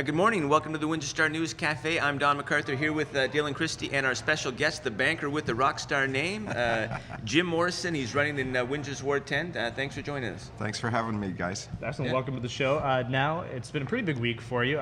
Good morning and welcome to the Windsor Star News Cafe. I'm Don McArthur here with Dylan Kristy and our special guest, the banker with the rock star name, Jim Morrison. He's running in Windsor Ward 10. Thanks for joining us. Thanks for having me, guys. Excellent. Welcome to the show. Now, it's been a pretty big week for you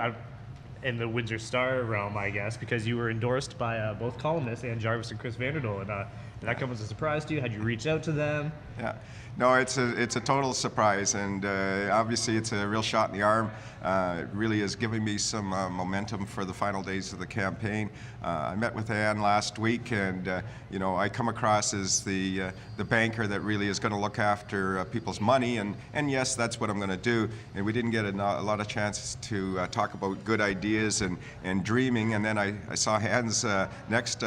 in the Windsor Star realm, I guess, because you were endorsed by both columnists, Ann Jarvis and Chris Vanderdoel. And did that come as a surprise to you? Had you reached out to them? Yeah. No, it's a total surprise, and obviously it's a real shot in the arm. It really is giving me some momentum for the final days of the campaign. I met with Ann last week, and I come across as the banker that really is going to look after people's money, and yes, that's what I'm going to do. And we didn't get a lot of chances to talk about good ideas and dreaming, and then I saw Ann's next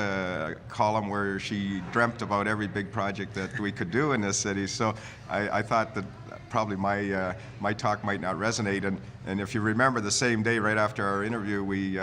column where she dreamt about every big project that we could do in this city. So I thought that probably my talk might not resonate, and if you remember, the same day right after our interview, we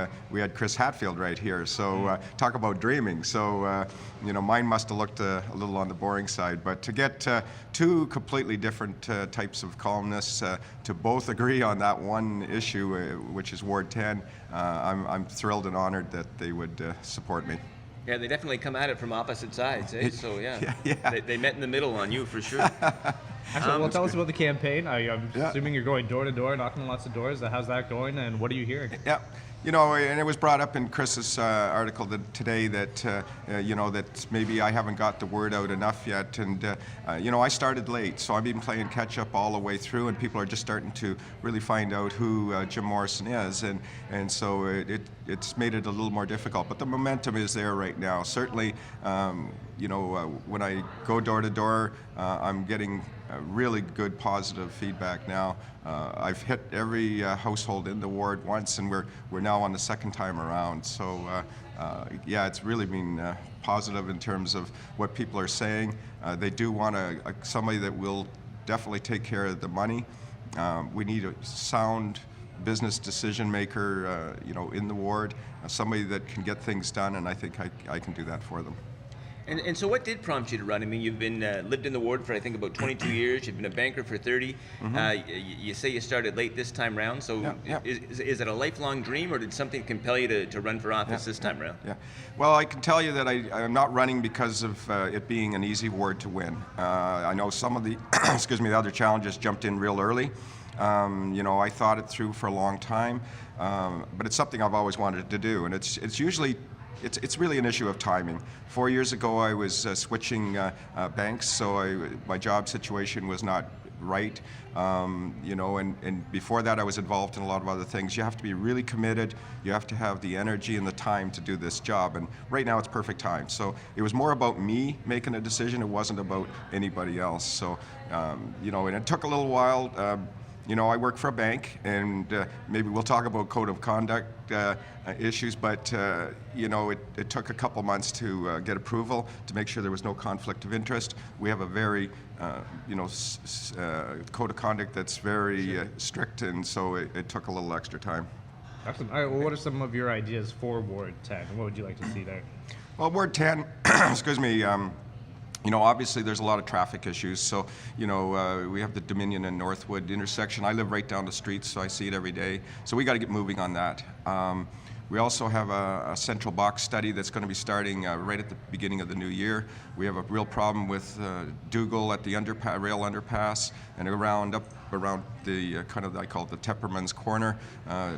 had Chris Hatfield right here. So talk about dreaming. So mine must have looked a little on the boring side, but to get two completely different types of columnists to both agree on that one issue, which is Ward 10, I'm thrilled and honored that they would support me. Yeah, they definitely come at it from opposite sides, eh? So yeah. They met in the middle on you for sure. Excellent. Well, tell us about the campaign. I'm assuming you're going door to door, knocking on lots of doors. How's that going, and what are you hearing? Yeah. And it was brought up in Chris's article today that, that maybe I haven't got the word out enough yet. And, I started late, so I've been playing catch up all the way through, and people are just starting to really find out who Jim Morrison is. And so it's made it a little more difficult. But the momentum is there right now. Certainly, when I go door to door, I'm getting really good positive feedback now. I've hit every household in the ward once, and we're now on the second time around. So it's really been positive in terms of what people are saying. They do want somebody that will definitely take care of the money. We need a sound business decision maker, in the ward, somebody that can get things done, and I think I can do that for them. And so what did prompt you to run? I mean, you've been lived in the ward for, I think, about 22 years. You've been a banker for 30. Mm-hmm. You say you started late this time round. So is it a lifelong dream, or did something compel you to run for office this time round? Yeah. Well, I can tell you that I'm not running because of it being an easy ward to win. I know some of the, the other challenges jumped in real early. I thought it through for a long time, but it's something I've always wanted to do, and it's usually it's really an issue of timing. 4 years ago, I was switching banks, so my job situation was not right. And before that, I was involved in a lot of other things. You have to be really committed. You have to have the energy and the time to do this job. And right now, it's perfect time. So it was more about me making a decision. It wasn't about anybody else. So, and it took a little while. I work for a bank, and maybe we'll talk about code of conduct issues, but it took a couple months to get approval to make sure there was no conflict of interest. We have a very, code of conduct that's very strict, and so it took a little extra time. Excellent. All right, well, what are some of your ideas for Ward 10? What would you like to see there? Well, Ward 10, obviously there's a lot of traffic issues. So, we have the Dominion and Northwood intersection. I live right down the street, so I see it every day. So we got to get moving on that. We also have a central box study that's going to be starting right at the beginning of the new year. We have a real problem with Dougal at the rail underpass and around the I call it the Tepperman's Corner.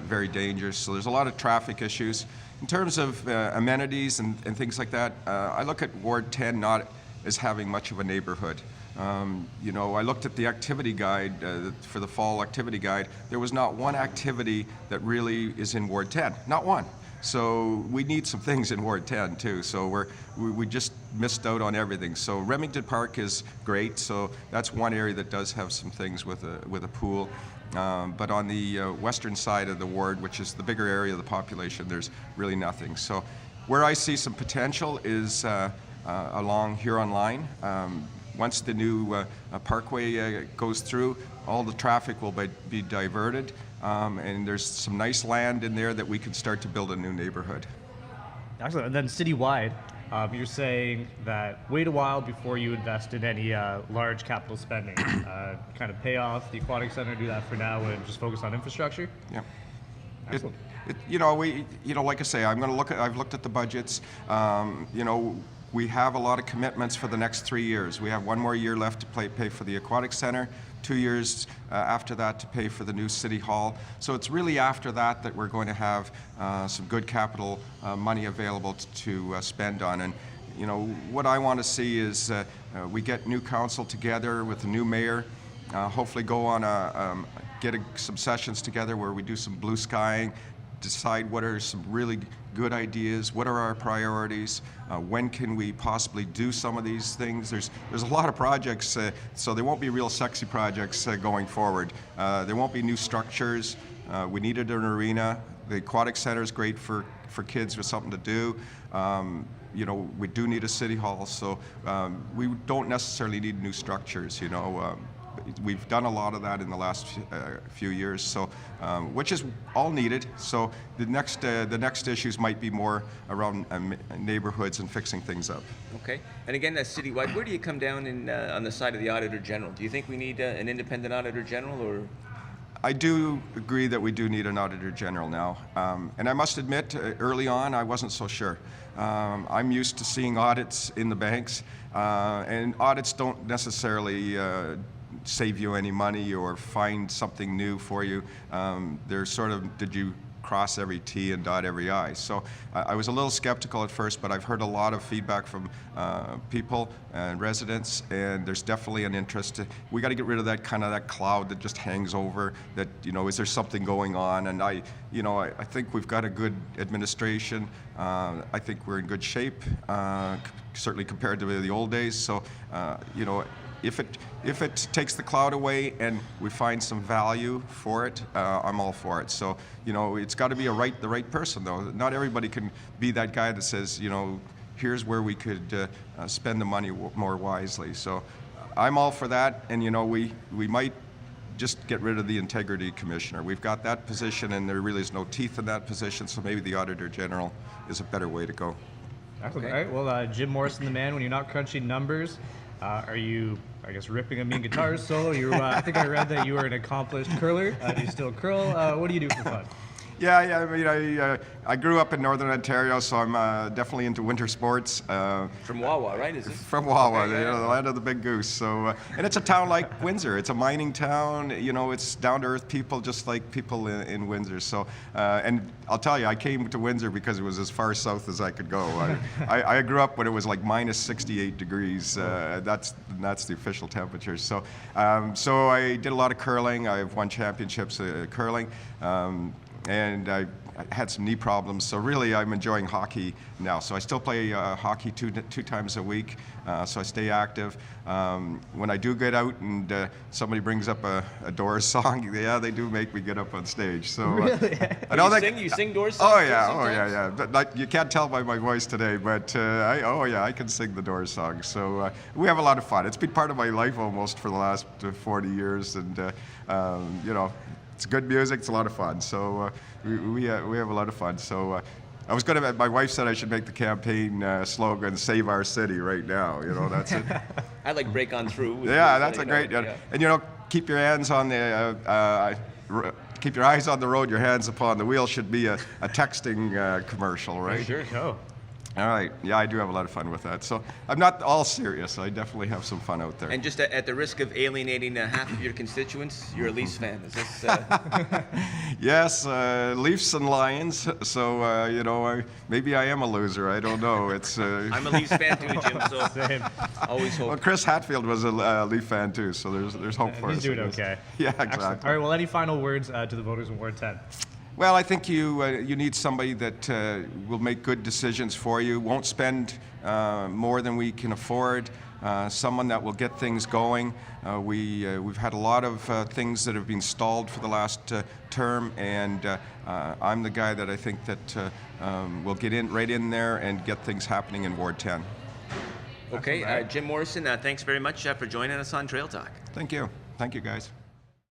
Very dangerous. So there's a lot of traffic issues. In terms of amenities and things like that, I look at Ward 10 not as having much of a neighborhood. I looked at the activity guide for the fall activity guide. There was not one activity that really is in Ward 10, not one. So we need some things in Ward 10 too. So we just missed out on everything. So Remington Park is great. So that's one area that does have some things with a pool. But on the western side of the ward, which is the bigger area of the population, there's really nothing. So where I see some potential is along Huron Line. Once the new parkway goes through, all the traffic will be diverted, and there's some nice land in there that we can start to build a new neighborhood. Excellent. And then citywide, you're saying that wait a while before you invest in any large capital spending. Kind of pay off the aquatic center, do that for now, and just focus on infrastructure? Yeah. Excellent. Like I say, I've looked at the budgets. We have a lot of commitments for the next 3 years. We have 1 more year left to pay for the Aquatic Center, 2 years after that to pay for the new City Hall. So it's really after that that we're going to have some good capital money available to spend on. And what I want to see is we get new council together with the new mayor, hopefully go on some sessions together where we do some blue skying, decide what are some really good ideas, what are our priorities, when can we possibly do some of these things. There's a lot of projects, so there won't be real sexy projects going forward. There won't be new structures. We needed an arena. The Aquatic Center is great for kids with something to do. We do need a city hall, so we don't necessarily need new structures. We've done a lot of that in the last few years, so which is all needed. So the next issues might be more around neighborhoods and fixing things up. Okay. And again, that's citywide. Where do you come down on the side of the Auditor General? Do you think we need an independent Auditor General, or? I do agree that we do need an Auditor General now. And I must admit, early on, I wasn't so sure. I'm used to seeing audits in the banks, and audits don't necessarily save you any money or find something new for you. They're sort of, did you cross every T and dot every I? So I was a little skeptical at first, but I've heard a lot of feedback from people and residents, and there's definitely an interest. We got to get rid of that cloud that just hangs over, that, is there something going on? And I think we've got a good administration. I think we're in good shape, certainly compared to the old days. So, if it takes the cloud away and we find some value for it, I'm all for it. So, it's got to be the right person, though. Not everybody can be that guy that says, here's where we could spend the money more wisely. So, I'm all for that. And we might just get rid of the Integrity Commissioner. We've got that position, and there really is no teeth in that position. So maybe the Auditor General is a better way to go. Excellent. Okay. All right. Well, Jim Morrison, the man. When you're not crunching numbers, are you, I guess, ripping a mean guitar solo? I think I read that you were an accomplished curler. Do you still curl? What do you do for fun? Yeah. I mean, I grew up in Northern Ontario, so I'm definitely into winter sports. From Wawa, right? Is it? From Wawa, Okay, yeah. the land of the big goose. So, and it's a town like Windsor. It's a mining town. It's down-to-earth people, just like people in Windsor. So, and I'll tell you, I came to Windsor because it was as far south as I could go. I grew up when it was like minus 68 degrees. That's the official temperature. So, so I did a lot of curling. I've won championships curling. And I had some knee problems, so really I'm enjoying hockey now. So I still play hockey two times a week, so I stay active. When I do get out and somebody brings up a Doors song, yeah, they do make me get up on stage. So Really? You sing Doors songs? Oh yeah. But, you can't tell by my voice today, but I can sing the Doors song. So we have a lot of fun. It's been part of my life almost for the last 40 years, and it's good music. It's a lot of fun. So we have a lot of fun. So I was going to. My wife said I should make the campaign slogan "Save Our City" right now. That's it. I like "Break On Through." Yeah, that's a great. Yeah. And keep your hands on the. Keep your eyes on the road, your hands upon the wheel should be a texting commercial, right? Sure. Go. All right. Yeah, I do have a lot of fun with that. So I'm not all serious. I definitely have some fun out there. And just at the risk of alienating half of your constituents, you're a Leafs fan. Is this? Yes, Leafs and Lions. So maybe I am a loser. I don't know. It's. I'm a Leafs fan too, Jim. So Same. always hope. Well, Chris Hatfield was a Leaf fan too, so there's hope for us. He's doing okay. Yeah, exactly. Excellent. All right. Well, any final words to the voters in Ward 10? Well, I think you need somebody that will make good decisions for you, won't spend more than we can afford, someone that will get things going. We've had a lot of things that have been stalled for the last term, and I'm the guy that I think that will get right in there and get things happening in Ward 10. Okay, Jim Morrison, thanks very much for joining us on Trail Talk. Thank you. Thank you, guys.